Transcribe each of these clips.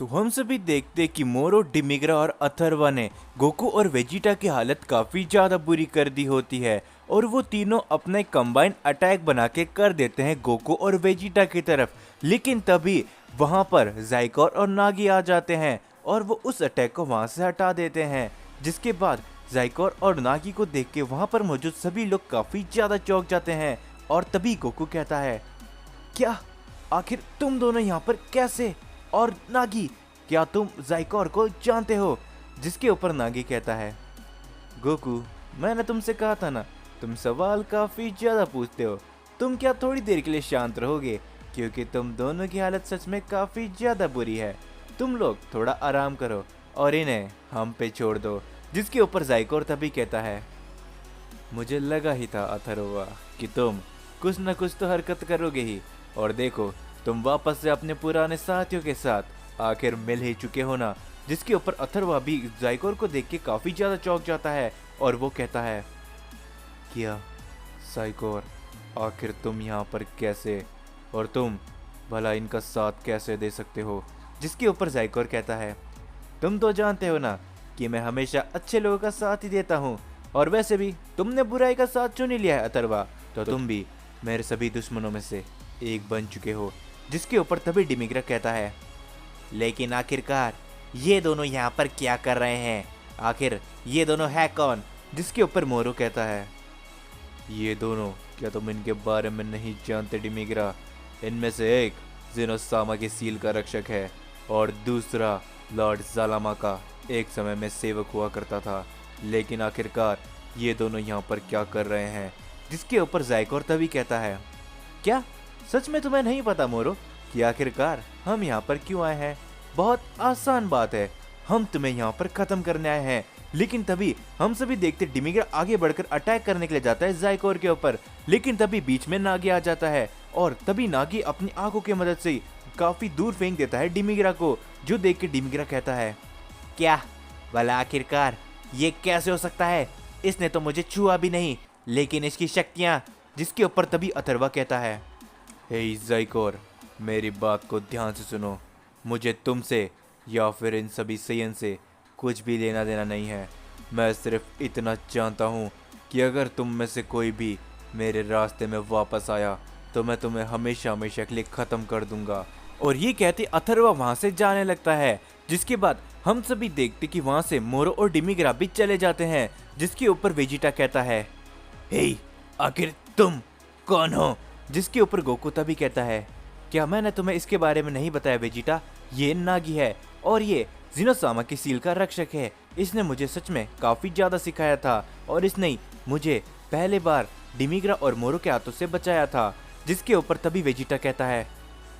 तो हम सभी देखते कि मोरो, डिमिग्रा और अथर्वा ने गोकू और वेजिटा की हालत काफी ज्यादा बुरी कर दी होती है और वो तीनों अपने कंबाइन अटैक बना के कर देते हैं गोकू और वेजिटा की तरफ। लेकिन तभी वहां पर ज़ाइकोर और नागी आ जाते हैं और वो उस अटैक को वहां से हटा देते हैं। जिसके बाद ज़ाइकोर और नागी को देख के वहां पर मौजूद सभी लोग काफी ज्यादा चौंक जाते हैं और तभी गोकू कहता है, क्या आखिर तुम दोनों यहाँ पर कैसे? और नागी, क्या तुम ज़ाइकोर को जानते हो? जिसके ऊपर नागी कहता है, गोकू, मैंने तुमसे कहा था ना, तुम सवाल काफी ज्यादा पूछते हो। तुम क्या थोड़ी देर के लिए शांत रहोगे? क्योंकि तुम दोनों की हालत सच में काफी ज्यादा बुरी है। तुम लोग थोड़ा आराम करो और इन्हें हम पे छोड़ दो। जिसके ऊपर ज़ाइकोर तभी कहता है, मुझे लगा ही था अथर्वा कि तुम कुछ न कुछ तो हरकत करोगे ही, और देखो तुम वापस से अपने पुराने साथियों के साथ आखिर मिल ही चुके हो ना। जिसके ऊपर अथर्वा भी ज़ाइकोर को देख के काफी ज्यादा चौंक जाता है और वो कहता है, क्या ज़ाइकोर, आखिर तुम यहाँ पर कैसे? और तुम भला इनका साथ कैसे दे सकते हो? जिसके ऊपर ज़ाइकोर कहता है, तुम तो जानते हो ना कि मैं हमेशा अच्छे लोगों का साथ ही देता हूँ, और वैसे भी तुमने बुराई का साथ चुन ही लिया है अथर्वा, तो तुम भी मेरे सभी दुश्मनों में से एक बन चुके हो। जिसके ऊपर तभी डिमिग्रा कहता है, लेकिन आखिरकार ये दोनों यहाँ पर क्या कर रहे हैं? आखिर ये दोनों है कौन? जिसके ऊपर मोरो कहता है, ये दोनों, क्या तुम इनके बारे में नहीं जानते डिमिग्रा? इनमें से एक ज़ेनोसामा की सील का रक्षक है और दूसरा लॉर्ड ज़ालामा का एक समय में सेवक हुआ करता था। लेकिन आखिरकार ये दोनों यहाँ पर क्या कर रहे हैं? जिसके ऊपर ज़ाइकोर तभी कहता है, क्या सच में तुम्हें नहीं पता मोरो कि आखिरकार हम यहाँ पर क्यों आए हैं? बहुत आसान बात है, हम तुम्हें यहाँ पर खत्म करने आए हैं। लेकिन तभी हम सभी देखते डिमिग्रा आगे बढ़कर अटैक करने के लिए जाता है ज़ाइकोर के ऊपर, लेकिन तभी बीच में नागी आ जाता है और तभी नागी अपनी आंखों की मदद से काफी दूर फेंक देता है डिमिग्रा को। जो देख के डिमिग्रा कहता है, क्या भला आखिरकार ये कैसे हो सकता है? इसने तो मुझे छुआ भी नहीं, लेकिन इसकी शक्तियाँ। जिसके ऊपर तभी अथर्वा कहता है, हे ज़ाइकोर, मेरी बात को ध्यान से सुनो। मुझे तुमसे या फिर इन सभी सेयन से कुछ भी लेना देना नहीं है। मैं सिर्फ इतना जानता हूँ कि अगर तुम में से कोई भी मेरे रास्ते में वापस आया तो मैं तुम्हें हमेशा हमेशा के लिए ख़त्म कर दूंगा। और ये कहते अथर्वा वहाँ से जाने लगता है। जिसके बाद हम सभी देखते कि वहाँ से मोरो और डिमिग्रा भी चले जाते हैं। जिसके ऊपर वेजिटा कहता है, हे, आखिर तुम कौन हो? जिसके ऊपर गोकू तभी कहता है, क्या मैंने तुम्हें इसके बारे में नहीं बताया वेजिटा? ये नागी है और ये ज़ेनोसामा की सील का रक्षक है। इसने मुझे सच में काफ़ी ज़्यादा सिखाया था और इसने मुझे पहले बार डिमिग्रा और मोरो के हाथों से बचाया था। जिसके ऊपर तभी वेजिटा कहता है,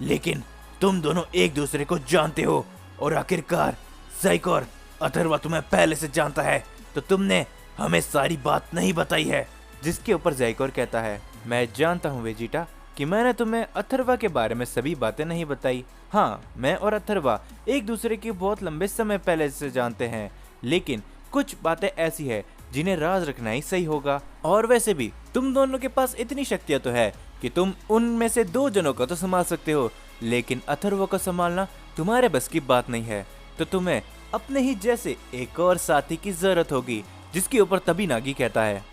लेकिन तुम दोनों एक दूसरे को जानते हो और आखिरकार ज़ाइकोर, अथर्वा तुम्हें पहले से जानता है, तो तुमने हमें सारी बात नहीं बताई है। जिसके ऊपर ज़ाइकोर कहता है, मैं जानता हूँ वेजिटा कि मैंने तुम्हें अथर्वा के बारे में सभी बातें नहीं बताई। हाँ, मैं और अथर्वा एक दूसरे की बहुत लंबे समय पहले से जानते हैं, लेकिन कुछ बातें ऐसी है जिन्हें राज रखना ही सही होगा। और वैसे भी तुम दोनों के पास इतनी शक्तियाँ तो है कि तुम उनमें से 2 जनों को तो संभाल सकते हो, लेकिन अथर्वा को संभालना तुम्हारे बस की बात नहीं है। तो तुम्हें अपने ही जैसे एक और साथी की जरूरत होगी। जिसके ऊपर तभी नागी कहता है,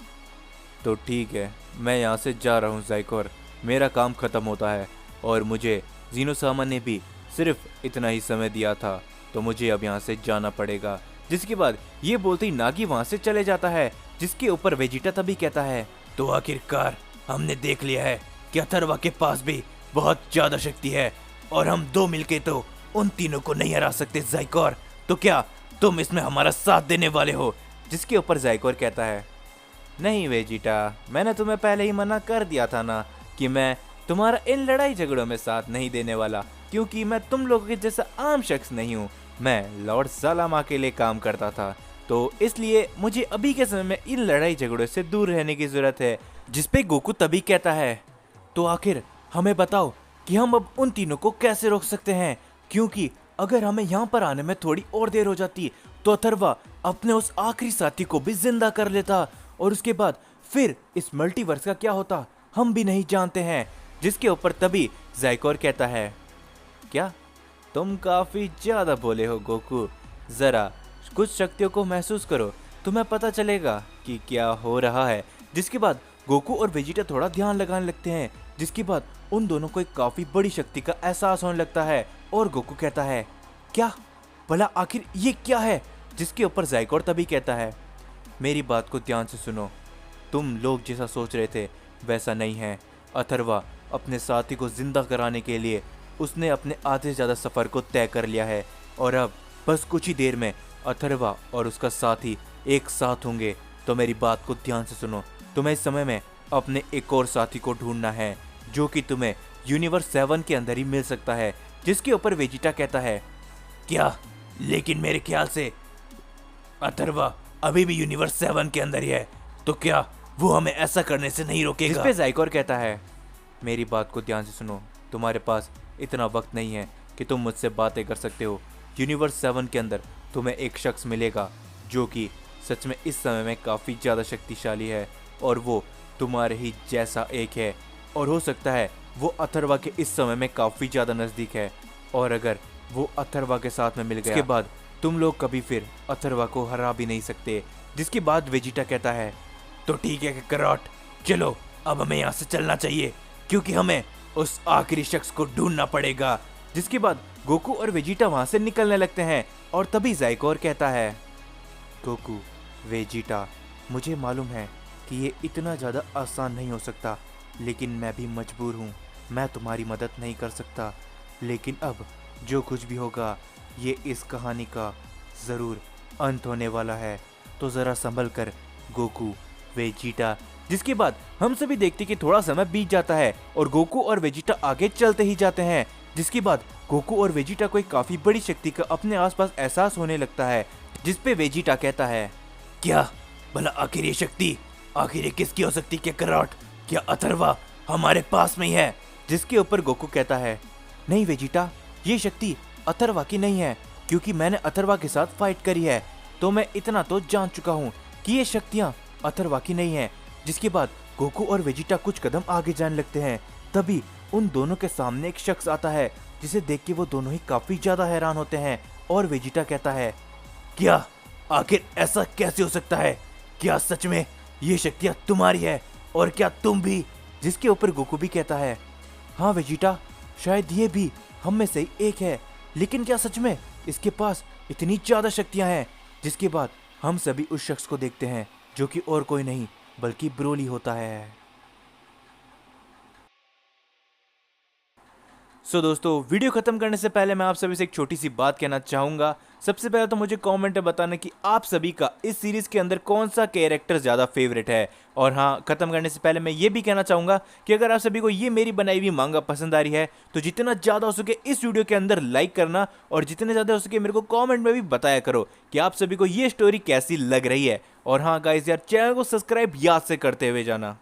तो ठीक है, मैं यहाँ से जा रहा हूँ ज़ाइकोर, मेरा काम खत्म होता है और मुझे ज़ेनोसामा ने भी सिर्फ इतना ही समय दिया था, तो मुझे अब यहाँ से जाना पड़ेगा। जिसके बाद ये बोलते ही नागी वहाँ से चले जाता है। जिसके ऊपर वेजिटा तभी कहता है, तो आखिरकार हमने देख लिया है कि अथर्वा के पास भी बहुत ज़्यादा शक्ति है और हम 2 मिलके तो उन तीनों को नहीं हरा सकते ज़ाइकोर, तो क्या तुम इसमें हमारा साथ देने वाले हो? जिसके ऊपर ज़ाइकोर कहता है, नहीं वेजिटा, मैंने तुम्हें पहले ही मना कर दिया था ना कि मैं तुम्हारा इन लड़ाई झगड़ों में साथ नहीं देने वाला, क्योंकि मैं तुम लोगों के जैसा आम शख्स नहीं हूँ। मैं लॉर्ड ज़ालामा के लिए काम करता था, तो इसलिए मुझे अभी के समय में इन लड़ाई झगड़ों से दूर रहने की ज़रूरत है। जिस पे गोकू तभी कहता है, तो आखिर हमें बताओ कि हम अब उन तीनों को कैसे रोक सकते हैं, क्योंकि अगर हमें यहाँ पर आने में थोड़ी और देर हो जाती तो अथर्वा अपने उस आखिरी साथी को भी जिंदा कर लेता और उसके बाद फिर इस मल्टीवर्स का क्या होता हम भी नहीं जानते हैं। जिसके ऊपर तभी ज़ाइकोर कहता है, क्या तुम काफी ज्यादा बोले हो गोकू। जरा कुछ शक्तियों को महसूस करो, तुम्हें पता चलेगा कि क्या हो रहा है। जिसके बाद गोकू और वेजिटा थोड़ा ध्यान लगाने लगते हैं, जिसके बाद उन दोनों को एक काफी बड़ी शक्ति का एहसास होने लगता है। और गोकू कहता है, क्या भला आखिर ये क्या है? जिसके ऊपर ज़ाइगोर तभी कहता है, मेरी बात को ध्यान से सुनो, तुम लोग जैसा सोच रहे थे वैसा नहीं है। अथर्वा अपने साथी को जिंदा कराने के लिए उसने अपने आधे से ज़्यादा सफ़र को तय कर लिया है, और अब बस कुछ ही देर में अथर्वा और उसका साथी एक साथ होंगे। तो मेरी बात को ध्यान से सुनो, तुम्हें इस समय में अपने एक और साथी को ढूंढना है जो कि तुम्हें यूनिवर्स 7 के अंदर ही मिल सकता है। जिसके ऊपर वेजिटा कहता है, क्या? लेकिन मेरे ख्याल से अथर्वा अभी भी यूनिवर्स 7 के अंदर ही है, तो क्या वो हमें ऐसा करने से नहीं रोकेगा? इस पे ज़ाइगोर कहता है, मेरी बात को ध्यान से सुनो, तुम्हारे पास इतना वक्त नहीं है कि तुम मुझसे बातें कर सकते हो। यूनिवर्स 7 के अंदर तुम्हें एक शख्स मिलेगा जो कि सच में इस समय में काफ़ी ज़्यादा शक्तिशाली है, और वो तुम्हारे ही जैसा एक है, और हो सकता है वो अथर्वा के इस समय में काफ़ी ज़्यादा नज़दीक है। और अगर वो अथर्वा के साथ में मिल गया, उसके बाद तुम लोग कभी फिर अथर्वा को हरा भी नहीं सकते। जिसके बाद वेजिटा कहता है, तो ठीक है करॉट, चलो अब हमें यहाँ से चलना चाहिए, क्योंकि हमें उस आखिरी शख्स को ढूंढना पड़ेगा। जिसके बाद गोकू और वेजिटा वहाँ से निकलने लगते हैं, और तभी ज़ाइगोर कहता है, गोकू, वेजिटा, मुझे मालूम है कि ये इतना ज़्यादा आसान नहीं हो सकता, लेकिन मैं भी मजबूर हूँ, मैं तुम्हारी मदद नहीं कर सकता। लेकिन अब जो कुछ भी होगा ये इस कहानी का ज़रूर अंत होने वाला है, तो ज़रा संभल कर गोकू, वेजिटा। जिसके बाद हम सभी देखते कि थोड़ा समय बीत जाता है और गोकू और वेजिटा आगे चलते ही जाते हैं। जिसके बाद गोकू और वेजिटा को एक काफ़ी बड़ी शक्ति का अपने आसपास एहसास होने लगता है, जिस पे वेजिटा कहता है, क्या भला आखिर ये शक्ति आखिर ये किसकी हो सकती है करॉट? क्या अथर्वा हमारे पास में ही है? जिसके ऊपर गोकू कहता है, नहीं वेजिटा, ये शक्ति अथर्वा की नहीं है, क्योंकि मैंने अथर्वा के साथ फाइट करी है, तो मैं इतना तो जान चुका हूँ कि ये शक्तियाँ अथर्वा की नहीं है। जिसके बाद गोकू और वेजिटा कुछ कदम आगे जाने लगते हैं, तभी उन दोनों के सामने एक शख्स आता है, जिसे देख के वो दोनों ही काफी ज्यादा हैरान होते हैं। और वेजिटा कहता है, क्या आखिर ऐसा कैसे हो सकता है? क्या सच में ये शक्तियाँ तुम्हारी है, और क्या तुम भी? जिसके ऊपर गोकू भी कहता है, हाँ वेजिटा, शायद ये भी हम में से ही एक है, लेकिन क्या सच में इसके पास इतनी ज्यादा शक्तियां हैं? जिसके बाद हम सभी उस शख्स को देखते हैं जो कि और कोई नहीं बल्कि ब्रोली होता है। दोस्तों, वीडियो खत्म करने से पहले मैं आप सभी से एक छोटी सी बात कहना चाहूंगा। सबसे पहले तो मुझे कमेंट में बताना कि आप सभी का इस सीरीज के अंदर कौन सा कैरेक्टर ज़्यादा फेवरेट है। और हाँ, खत्म करने से पहले मैं ये भी कहना चाहूंगा कि अगर आप सभी को ये मेरी बनाई हुई मांगा पसंद आ रही है तो जितना ज़्यादा हो सके इस वीडियो के अंदर लाइक करना, और जितने ज़्यादा हो सके मेरे को कॉमेंट में भी बताया करो कि आप सभी को ये स्टोरी कैसी लग रही है। और हाँ गाइस यार, चैनल को सब्सक्राइब याद से करते हुए जाना।